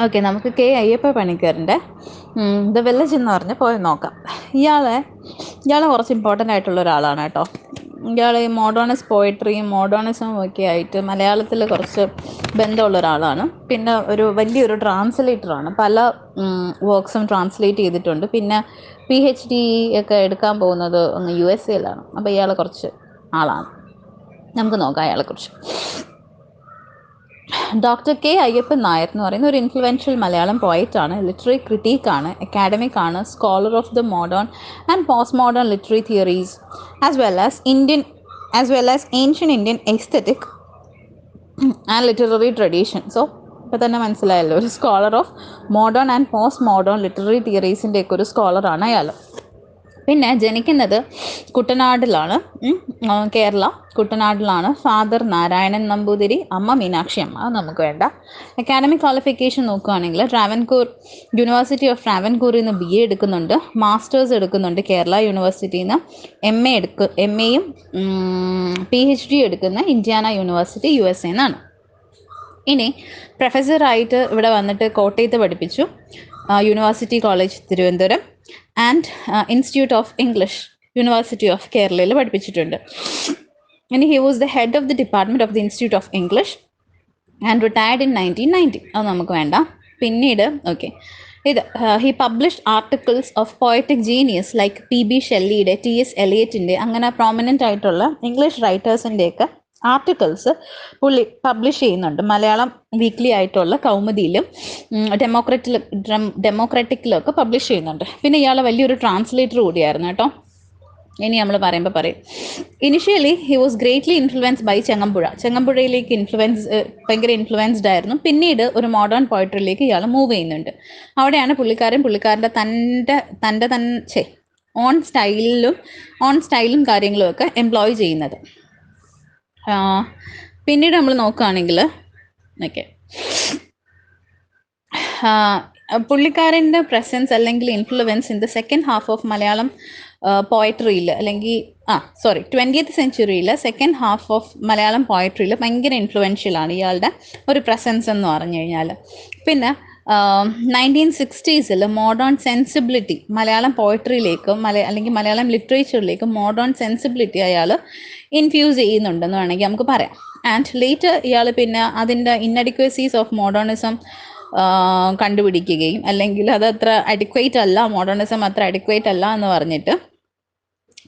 Okay, നമുക്ക് K അയ്യപ്പപ്പണിക്കറിൻ്റെ the village എന്ന് പറഞ്ഞ് പോയി നോക്കാം. ഇയാൾ കുറച്ച് ഇമ്പോർട്ടൻ്റ് ആയിട്ടുള്ള ഒരാളാണ് കേട്ടോ. ഇയാൾ ഈ മോഡേണിസ്റ്റ് പോയിട്രിയും മോഡേണിസവും ഒക്കെ ആയിട്ട് മലയാളത്തിൽ കുറച്ച് ബന്ധമുള്ള ഒരാളാണ്. പിന്നെ വലിയൊരു ട്രാൻസ്ലേറ്ററാണ്. പല വർക്ക്സും ട്രാൻസ്ലേറ്റ് ചെയ്തിട്ടുണ്ട്. പിന്നെ PhD ഒക്കെ എടുക്കാൻ പോകുന്നത് USA-ലാണ്. അപ്പോൾ ഇയാൾ കുറച്ച് ആളാണ്. നമുക്ക് നോക്കാം അയാളെക്കുറിച്ച്. ഡോക്ടർ കെ അയ്യപ്പൻ നായർ എന്ന് പറയുന്ന ഒരു ഇൻഫ്ലുവൻഷ്യൽ മലയാളം പോയിറ്റാണ്, ലിറ്റററി ക്രിട്ടീക്കാണ്, അക്കാഡമിക്കാണ്, scholar of the modern and post modern literary theories as well as ancient Indian aesthetic and literary tradition. So ഇപ്പോൾ തന്നെ മനസ്സിലായല്ലോ, ഒരു scholar of modern and post modern literary തിയറീസിൻ്റെയൊക്കെ ഒരു സ്കോളറാണ് അയാൾ. പിന്നെ ജനിക്കുന്നത് കുട്ടനാട്ടിലാണ്, കേരള കുട്ടനാട്ടിലാണ്. ഫാദർ നാരായണൻ നമ്പൂതിരി, അമ്മ മീനാക്ഷി അമ്മ. അത് നമുക്ക് വേണ്ട. അക്കാഡമിക് ക്വാളിഫിക്കേഷൻ നോക്കുകയാണെങ്കിൽ യൂണിവേഴ്സിറ്റി ഓഫ് ട്രാവൻകൂറിൽ നിന്ന് BA എടുക്കുന്നുണ്ട്, മാസ്റ്റേഴ്സ് എടുക്കുന്നുണ്ട് കേരള യൂണിവേഴ്സിറ്റിയിൽ നിന്ന്, MAയും PhD എടുക്കുന്ന ഇൻഡ്യാന യൂണിവേഴ്സിറ്റി USA എന്നാണ്. ഇനി പ്രൊഫസറായിട്ട് ഇവിടെ വന്നിട്ട് കോട്ടയത്ത് പഠിപ്പിച്ചു, university college Thiruvananthapuram and institute of English university of കേരളയിൽ പഠിപ്പിച്ചിട്ടുണ്ട്. ഇനി he was the head of the department of the institute of English and retired in 1990. അത് നമുക്ക് വേണ്ട. പിന്നീട് he published articles of poetic genius like PB ഷെല്ലിയുടെ, TS എലിയറ്റിൻ്റെ, അങ്ങനെ prominent ആയിട്ടുള്ള English റൈറ്റേഴ്സിൻ്റെയൊക്കെ articles പുള്ളി പബ്ലിഷ് ചെയ്യുന്നുണ്ട്. മലയാളം വീക്ക്ലി ആയിട്ടുള്ള കൗമുദിയിലും ഡെമോക്രാറ്റിക്കിലും ഒക്കെ പബ്ലിഷ് ചെയ്യുന്നുണ്ട്. പിന്നെ ഇയാൾ വലിയൊരു ട്രാൻസ്ലേറ്റർ കൂടിയായിരുന്നു കേട്ടോ. ഇനി നമ്മൾ പറയും. Initially he was greatly influenced by ചെങ്ങമ്പുഴയിലേക്ക് ഭയങ്കര ഇൻഫ്ലുവൻസ്ഡ് ആയിരുന്നു. പിന്നീട് ഒരു മോഡേൺ പോയട്രിയിലേക്ക് ഇയാൾ മൂവ് ചെയ്യുന്നുണ്ട്. അവിടെയാണ് പുള്ളിക്കാരൻ്റെ ഓൺ സ്റ്റൈലും കാര്യങ്ങളും ഒക്കെ എംപ്ലോയ് ചെയ്യുന്നത്. പിന്നീട് നമ്മൾ നോക്കുകയാണെങ്കിൽ പുള്ളിക്കാരൻ്റെ പ്രസൻസ് അല്ലെങ്കിൽ influence in the second half of Malayalam പോയട്രിയിൽ, അല്ലെങ്കിൽ 20th സെഞ്ച്വറിയിൽ സെക്കൻഡ് ഹാഫ് ഓഫ് മലയാളം പോയട്രിയിൽ ഭയങ്കര ഇൻഫ്ലുവൻഷ്യലാണ് ഇയാളുടെ ഒരു പ്രസൻസ് എന്ന് പറഞ്ഞു കഴിഞ്ഞാൽ. പിന്നെ 1960s മോഡേൺ സെൻസിബിലിറ്റി മലയാളം പോയട്രിയിലേക്കും അല്ലെങ്കിൽ മലയാളം ലിറ്ററേച്ചറിലേക്കും മോഡേൺ സെൻസിബിലിറ്റി അയാൾ ഇൻഫ്യൂസ് ചെയ്യുന്നുണ്ടെന്ന് വേണമെങ്കിൽ നമുക്ക് പറയാം. ആൻഡ് ലേറ്റർ ഇയാൾ പിന്നെ അതിൻ്റെ ഇന്നഡിക്വസീസ് ഓഫ് മോഡേണിസം കണ്ടുപിടിക്കുകയും, അല്ലെങ്കിൽ അതത്ര അഡിക്വേറ്റ് അല്ല, മോഡേണിസം അത്ര അഡിക്വേറ്റ് അല്ല എന്ന് പറഞ്ഞിട്ട്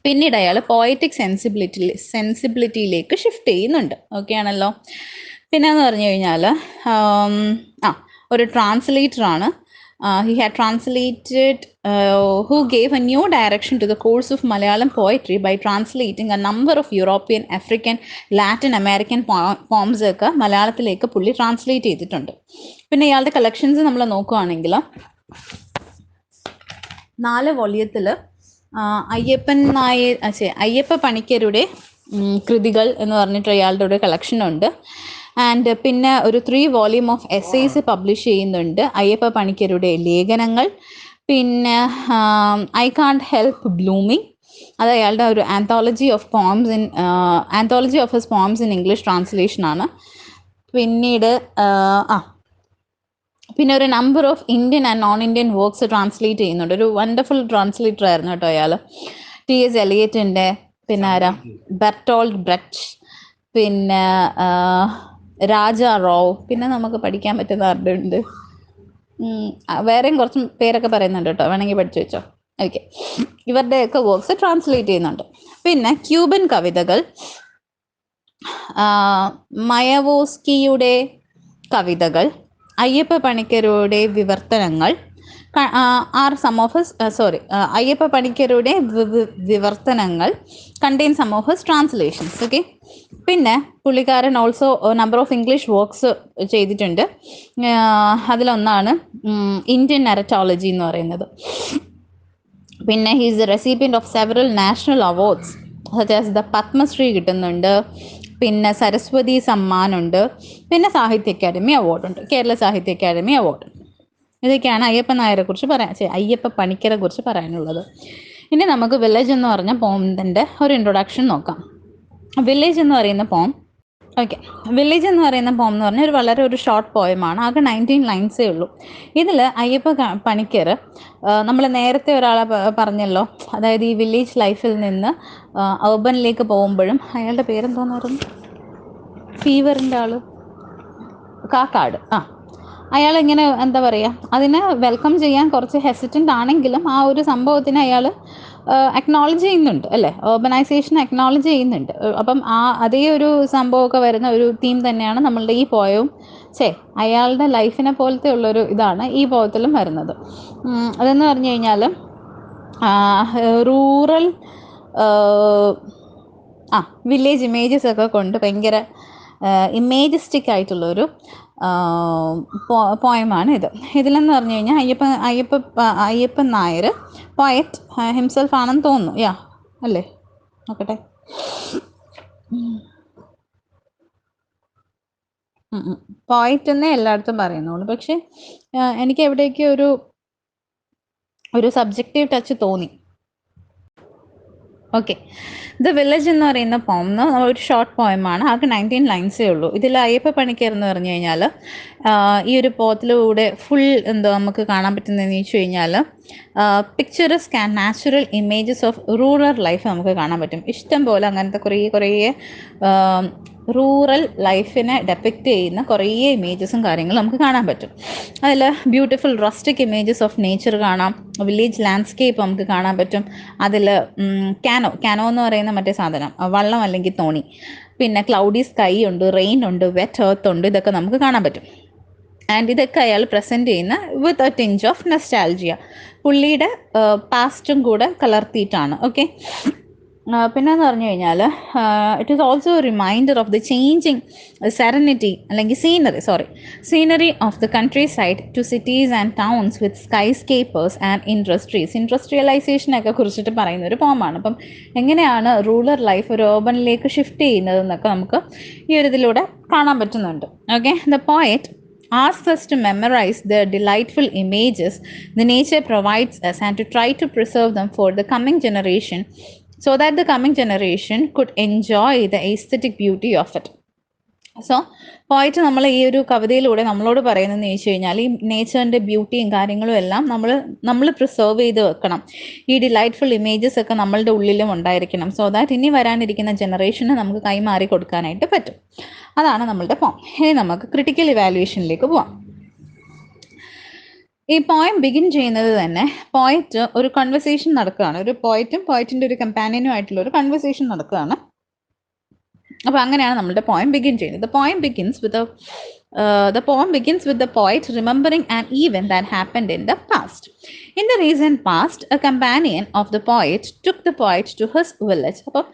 പിന്നീട് അയാൾ പോയറ്റിക് സെൻസിബിലിറ്റിയിലേക്ക് ഷിഫ്റ്റ് ചെയ്യുന്നുണ്ട്. ഓക്കെ ആണല്ലോ. പിന്നെ എന്ന് പറഞ്ഞു കഴിഞ്ഞാൽ ഒരു ട്രാൻസ്ലേറ്ററാണ്. He had translated who gave a new direction to the course of Malayalam poetry by translating a number of European, African, Latin American poems ഒക്കെ മലയാളത്തിലേക്ക് പുള്ളി ട്രാൻസ്ലേറ്റ് ചെയ്തിട്ടുണ്ട്. പിന്നെ ഇയാളുടെ കളക്ഷൻസ് നമ്മൾ നോക്കുകയാണെങ്കിൽ 4 വോള്യത്തിൽ അയ്യപ്പപ്പണിക്കരുടെ കൃതികൾ എന്ന് പറഞ്ഞിട്ട് ഇയാളുടെ ഒരു കളക്ഷൻ ഉണ്ട്. ആൻഡ് പിന്നെ ഒരു 3 വോള്യൂം ഓഫ് എസ്സേസ് പബ്ലിഷ് ചെയ്യുന്നുണ്ട്, അയ്യപ്പപ്പണിക്കരുടെ ലേഖനങ്ങൾ. പിന്നെ ഐ കാൺട്ട് ഹെൽപ്പ് ബ്ലൂമിങ്, അത് അയാളുടെ ഒരു anthology of his poems in English ട്രാൻസ്ലേഷനാണ്. പിന്നീട് പിന്നെ ഒരു number of Indian and non Indian works translate ചെയ്യുന്നുണ്ട്. ഒരു വണ്ടർഫുൾ ട്രാൻസ്ലേറ്റർ ആയിരുന്നു കേട്ടോ അയാൾ. TS എലിയറ്റിൻ്റെ, പിന്നെ ബെർട്ടോൾഡ് ബ്രെച്ച്, പിന്നെ രാജ റോവ്, പിന്നെ നമുക്ക് പഠിക്കാൻ പറ്റുന്ന ആരുണ്ട്, വേറെയും കുറച്ച് പേരൊക്കെ പറയുന്നുണ്ട് കേട്ടോ, വേണമെങ്കിൽ പഠിച്ചു വെച്ചോ. ഓക്കെ, ഇവരുടെയൊക്കെ വർക്ക്സ് ട്രാൻസ്ലേറ്റ് ചെയ്യുന്നുണ്ട്. പിന്നെ ക്യൂബൻ കവിതകൾ, മയവോസ്കിയുടെ കവിതകൾ, അയ്യപ്പപ്പണിക്കരുടെ വിവർത്തനങ്ങൾ അയ്യപ്പപ്പണിക്കരുടെ വിവർത്തനങ്ങൾ contain some of his translations. Okay, പിന്നെ പുള്ളിക്കാരൻ also number of English works ചെയ്തിട്ടുണ്ട്. അതിലൊന്നാണ് ഇന്ത്യൻ നെററ്റോളജി എന്ന് പറയുന്നത്. പിന്നെ he is the recipient of several national awards such as the Padmashri കിട്ടുന്നുണ്ട്, പിന്നെ സരസ്വതി സമ്മാനുണ്ട്, പിന്നെ സാഹിത്യ അക്കാദമി അവാർഡുണ്ട്, കേരള സാഹിത്യ അക്കാദമി അവാർഡ്. ഇതൊക്കെയാണ് അയ്യപ്പൻ നായരെ കുറിച്ച് അയ്യപ്പപ്പണിക്കരെ കുറിച്ച് പറയാനുള്ളത്. ഇനി നമുക്ക് വില്ലേജ് എന്ന് പറഞ്ഞ പോമിൻ്റെ ഒരു ഇൻട്രൊഡക്ഷൻ നോക്കാം. വില്ലേജ് എന്ന് പറയുന്ന പോം ഓക്കെ. വില്ലേജ് എന്ന് പറയുന്ന പോം എന്ന് പറഞ്ഞാൽ വളരെ ഒരു ഷോർട്ട് പോയമാണ്. ആകെ 19 ലൈൻസേ ഉള്ളൂ. ഇതിൽ പണിക്കർ നമ്മൾ നേരത്തെ ഒരാളെ പറഞ്ഞല്ലോ, അതായത് ഈ വില്ലേജ് ലൈഫിൽ നിന്ന് അർബനിലേക്ക് പോകുമ്പോഴും, അയാളുടെ പേരെന്തോന്നായിരുന്നു, ഫീവറിൻ്റെ ആൾ, കാക്കാട്. അയാൾ ഇങ്ങനെ എന്താ പറയുക, അതിനെ വെൽക്കം ചെയ്യാൻ കുറച്ച് ഹെസിറ്റൻ്റ് ആണെങ്കിലും ആ ഒരു സംഭവത്തിന് അയാൾ അക്നോളജ് ചെയ്യുന്നുണ്ട് അല്ലേ, ഓർബനൈസേഷൻ അക്നോളജ് ചെയ്യുന്നുണ്ട്. അപ്പം അതേ ഒരു സംഭവമൊക്കെ വരുന്ന ഒരു തീം തന്നെയാണ് നമ്മളുടെ ഈ പോയവും. അയാളുടെ ലൈഫിനെ പോലത്തെ ഉള്ളൊരു ഇതാണ് ഈ പോയത്തിലും വരുന്നത്. അതെന്ന് പറഞ്ഞു കഴിഞ്ഞാൽ റൂറൽ വില്ലേജ് ഇമേജസ് ഒക്കെ കൊണ്ട് ഭയങ്കര ഇമേജസ്റ്റിക് ആയിട്ടുള്ളൊരു പോയമാണ് ഇത്. ഇതിലെന്ന് പറഞ്ഞു കഴിഞ്ഞാൽ അയ്യപ്പൻ നായർ പോയറ്റ് ഹിംസെൽഫ് ആണെന്ന് തോന്നുന്നു. അല്ലേ, നോക്കട്ടെ. പോയറ്റ് എന്നേ എല്ലായിടത്തും പറയുന്നുള്ളൂ. പക്ഷെ എനിക്ക് എവിടേക്ക് ഒരു സബ്ജക്റ്റീവ് ടച്ച് തോന്നി. ഓക്കെ. ദ വില്ലേജ് എന്ന് പറയുന്ന പോം ഒരു ഷോർട്ട് പോയമാണ്. ആകെ 19 ലൈൻസേ ഉള്ളൂ. ഇതിൽ അയ്യപ്പപ്പണിക്കർ എന്ന് പറഞ്ഞു കഴിഞ്ഞാൽ ഈ ഒരു പോത്തിലൂടെ ഫുൾ എന്തോ നമുക്ക് കാണാൻ പറ്റുന്നതെന്ന് വെച്ച് കഴിഞ്ഞാൽ പിക്ചറസ്ക് and natural images of rural life നമുക്ക് കാണാൻ പറ്റും. ഇഷ്ടം പോലെ അങ്ങനത്തെ കുറേ റൂറൽ ലൈഫിനെ ഡെപ്പിക്റ്റ് ചെയ്യുന്ന കുറേ ഇമേജസും കാര്യങ്ങളും നമുക്ക് കാണാൻ പറ്റും. അതിൽ beautiful rustic images of nature കാണാം, വില്ലേജ് ലാൻഡ്സ്കേപ്പ് നമുക്ക് കാണാൻ പറ്റും. അതിൽ കാനോ എന്ന് പറയുന്ന മറ്റേ സാധനം, വള്ളം അല്ലെങ്കിൽ തോണി, പിന്നെ ക്ലൗഡി സ്കൈ ഉണ്ട്, റെയിൻ ഉണ്ട്, വെറ്റ് എർത്ത് ഉണ്ട്, ഇതൊക്കെ നമുക്ക് കാണാൻ പറ്റും. ആൻഡ് ഇതൊക്കെ അയാൾ പ്രസൻറ്റ് ചെയ്യുന്ന with a tinge of nostalgia, പുള്ളിയുടെ പാസ്റ്റും കൂടെ കലർത്തിയിട്ടാണ്. ഓക്കെ. പിന്നെന്ന് പറഞ്ഞു കഴിഞ്ഞാൽ it is also reminder of the changing serenity അല്ലെങ്കിൽ scenery of the countryside to cities and towns with skyscrapers and ഇൻഡസ്ട്രിയലൈസേഷനൊക്കെ കുറിച്ചിട്ട് പറയുന്ന ഒരു പോമാണ്. അപ്പം എങ്ങനെയാണ് റൂറൽ ലൈഫ് ഒരു urbanലേക്ക് ഷിഫ്റ്റ് ചെയ്യുന്നതെന്നൊക്കെ നമുക്ക് ഈ ഒരു ഇതിലൂടെ കാണാൻ പറ്റുന്നുണ്ട്. Okay. The poet asks us to memorize the delightful images the nature provides us and to try to preserve them for the coming generation so that the coming generation could enjoy the aesthetic beauty of it. So പോയിട്ട് നമ്മൾ ഈ ഒരു കവിതയിലൂടെ നമ്മളോട് പറയുന്നതെന്ന് ചോദിച്ചു കഴിഞ്ഞാൽ ഈ നേച്ചറിൻ്റെ ബ്യൂട്ടിയും കാര്യങ്ങളും എല്ലാം നമ്മൾ പ്രിസർവ് ചെയ്ത് വെക്കണം. ഈ ഡിലൈറ്റ്ഫുൾ ഇമേജസ് ഒക്കെ നമ്മളുടെ ഉള്ളിലും ഉണ്ടായിരിക്കണം. സോ ദാറ്റ് ഇനി വരാനിരിക്കുന്ന ജനറേഷന് നമുക്ക് കൈമാറി കൊടുക്കാനായിട്ട് പറ്റും. അതാണ് നമ്മളുടെ പോം. ഇനി നമുക്ക് ക്രിട്ടിക്കൽ ഇവാലുവേഷനിലേക്ക് പോവാം. ഈ പോയം ബിഗിൻ ചെയ്യുന്നത് തന്നെ പോയറ്റ് ഒരു കൺവെർസേഷൻ നടക്കുകയാണ്. ഒരു പോയറ്റും പോയറ്റിൻ്റെ ഒരു കമ്പാനിയനും ആയിട്ടുള്ള ഒരു കൺവെർസേഷൻ നടക്കുകയാണ്. അപ്പോൾ അങ്ങനെയാണ് നമ്മളുടെ പോയം ബിഗിൻ ചെയ്യുന്നത്. The poem begins with the poet remembering an event that happened in the past. In the recent past, a companion of the poet took the poet to his village. അപ്പോൾ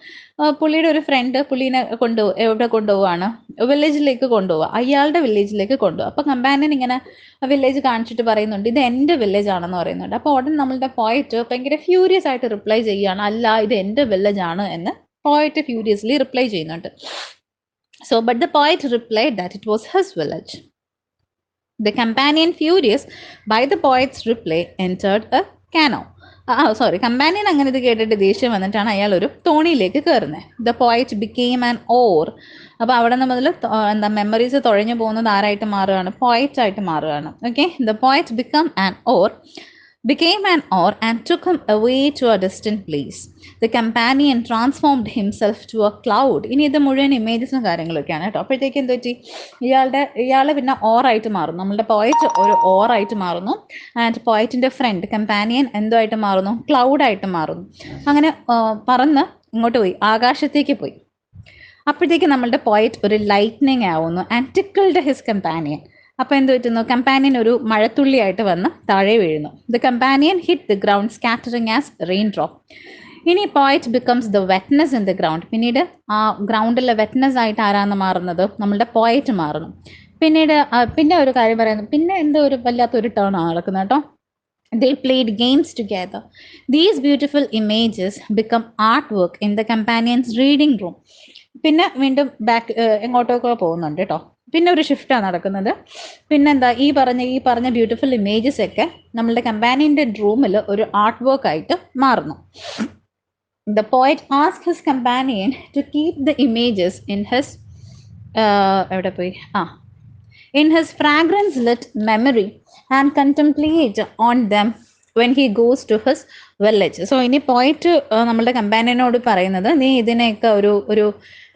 പുള്ളിയുടെ ഒരു front പുള്ളീനെ എവിടെ കൊണ്ടുപോവാണ്, വില്ലേജിലേക്ക് കൊണ്ടുപോവുക, അയാളുടെ വില്ലേജിലേക്ക് കൊണ്ടുപോകുക. അപ്പോൾ companion ഇങ്ങനെ village കാണിച്ചിട്ട് പറയുന്നുണ്ട്, ഇത് എൻ്റെ വില്ലേജ് ആണെന്ന് പറയുന്നുണ്ട്. അപ്പോൾ ഉടൻ നമ്മളുടെ പോയറ്റ് ഭയങ്കര ഫ്യൂരിയസ് ആയിട്ട് റിപ്ലൈ ചെയ്യുകയാണ്, അല്ല ഇത് എൻ്റെ വില്ലേജ് ആണ് എന്ന് പോയറ്റ് ഫ്യൂരിയസ്ലി റിപ്ലൈ ചെയ്യുന്നുണ്ട്. But the poet replied that it was his village. The companion, furious by the poet's reply, entered a canoe. Companion അങ്ങനെ ഇത് കേട്ടിട്ട് ദേഷ്യം വന്നിട്ടാണ് അയാൾ ഒരു തോണിയിലേക്ക് കയറുന്നത്. The poet became an or. അപ്പോൾ അവിടെ മുതൽ മെമ്മറീസ് തുഴഞ്ഞു പോകുന്നത് ആരായിട്ട് മാറുകയാണ്, പോയറ്റായിട്ട് മാറുകയാണ്. Okay. The poet became an oar and took him away to a distant place. The companion transformed himself to a cloud. ഇനി ഇത് മുഴുവൻ ഇമേജസും കാര്യങ്ങളൊക്കെയാണ് കേട്ടോ. അപ്പോഴത്തേക്ക് എന്ത് പറ്റി, ഇയാളെ പിന്നെ ഓറായിട്ട് മാറുന്നു. നമ്മളുടെ പോയറ്റ് ഒരു ഓറായിട്ട് മാറുന്നു. ആൻഡ് പോയറ്റിൻ്റെ ഫ്രണ്ട് കമ്പാനിയൻ എന്തോ ആയിട്ട് മാറുന്നു, ക്ലൗഡായിട്ട് മാറുന്നു. അങ്ങനെ പറന്ന് ഇങ്ങോട്ട് പോയി, ആകാശത്തേക്ക് പോയി. അപ്പോഴത്തേക്ക് നമ്മളുടെ പോയറ്റ് ഒരു ലൈറ്റ്നിങ് ആവുന്നു ആൻഡ് ടിക്കിൾഡ് ഹിസ് കമ്പാനിയൻ. അപ്പോൾ എന്ത് പറ്റുന്നു, കമ്പാനിയൻ ഒരു മഴത്തുള്ളിയായിട്ട് വന്ന് താഴെ വീഴുന്നു. The companion hit the ground scattering as raindrop. ഇനി poet becomes the wetness in the ground. പിന്നീട് ആ ഗ്രൗണ്ടിലെ വെറ്റ്നെസ് ആയിട്ട് ആരാന്ന് മാറുന്നത്, നമ്മളുടെ പോയറ്റ് മാറുന്നു. പിന്നെ ഒരു കാര്യം പറയുന്നത്, പിന്നെ എന്തോ ഒരു വല്ലാത്തൊരു ടേൺ ആണ് നടക്കുന്നത് കേട്ടോ. They played games together. These beautiful images become artwork in the companion's reading room. പിന്നെ വീണ്ടും ബാക്ക് എങ്ങോട്ടൊക്കെ പോകുന്നുണ്ട് കേട്ടോ. പിന്നെ ഒരു ഷിഫ്റ്റാണ് നടക്കുന്നത്. പിന്നെന്താ, ഈ പറഞ്ഞ ബ്യൂട്ടിഫുൾ ഇമേജസ് ഒക്കെ നമ്മളുടെ കമ്പാനിയൻ്റെ റൂമിൽ ഒരു ആർട്ട് വർക്ക് ആയിട്ട് മാറുന്നു. The poet asked his companion to keep the images in his എവിടെ പോയി in his fragrance lit memory and contemplate on them when he goes to his village. So ഇനി പോയിട്ട് നമ്മളുടെ കമ്പാനിയനോട് പറയുന്നത് നീ ഇതിനെയൊക്കെ ഒരു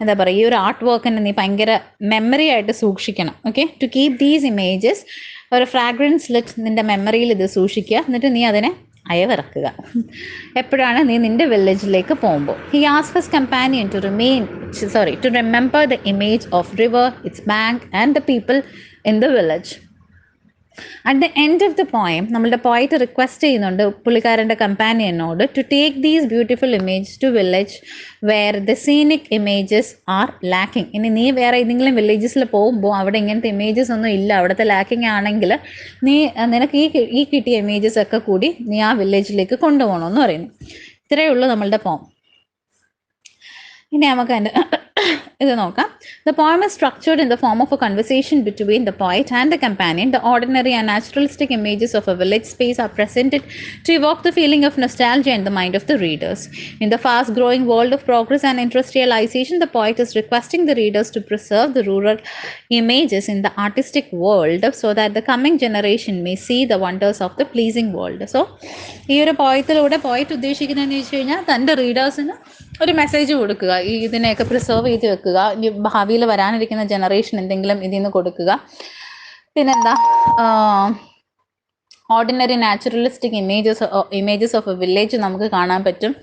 എന്താ പറയുക, ഈ ഒരു ആർട്ട് വർക്കിനെ നീ ഭയങ്കര മെമ്മറി ആയിട്ട് സൂക്ഷിക്കണം. Okay, to keep these images, ഒരു ഫ്രാഗ്രൻസ് ലിറ്റ് നിൻ്റെ മെമ്മറിയിൽ ഇത് സൂക്ഷിക്കുക, എന്നിട്ട് നീ അതിനെ അയവിറക്കുക എപ്പോഴാണ് നീ നിൻ്റെ വില്ലേജിലേക്ക് പോകുമ്പോൾ. He ask his companion to remember the image of river, its bank and the people in the village. At the end of the poem, നമ്മളുടെ പോയിറ്റ് റിക്വസ്റ്റ് ചെയ്യുന്നുണ്ട് പുള്ളിക്കാരൻ്റെ കമ്പാനിയനോട് to take these beautiful image to village where the scenic images are lacking. ഇനി നീ വേറെ ഏതെങ്കിലും വില്ലേജസിൽ പോകുമ്പോൾ അവിടെ ഇങ്ങനത്തെ ഇമേജസ് ഒന്നും ഇല്ല, അവിടുത്തെ ലാക്കിംഗ് ആണെങ്കിൽ നിനക്ക് ഈ കിട്ടിയ ഇമേജസ് ഒക്കെ കൂടി നീ ആ വില്ലേജിലേക്ക് കൊണ്ടുപോകണമെന്ന് പറയുന്നു. ഇത്രയേ ഉള്ളൂ നമ്മളുടെ പോം. ഇനി നമുക്ക് അതിൻ്റെ ഇത് നോക്കാം. The poem is structured in the form of a conversation between the poet and the companion. The ordinary and naturalistic images of a village space are presented to evoke the feeling of nostalgia in the mind of the readers. In the fast-growing world of progress and industrialization, the poet is requesting the readers to preserve the rural images in the artistic world so that the coming generation may see the wonders of the pleasing world. So, ഈ ഒരു പോയത്തിലൂടെ പോയിട്ട് ഉദ്ദേശിക്കുന്നതെന്ന് വെച്ച് കഴിഞ്ഞാൽ തൻ്റെ റീഡേഴ്സിന് ഒരു message കൊടുക്കുക, ഇതിനെയൊക്കെ പ്രിസർവ് ചെയ്ത് വെക്കുക, ഭാവിയിൽ വരാനിരിക്കുന്ന ജനറേഷൻ എന്തെങ്കിലും ഇതിൽ നിന്ന് കൊടുക്കുക. പിന്നെന്താ, ordinary naturalistic images of A village നമുക്ക് കാണാൻ പറ്റും.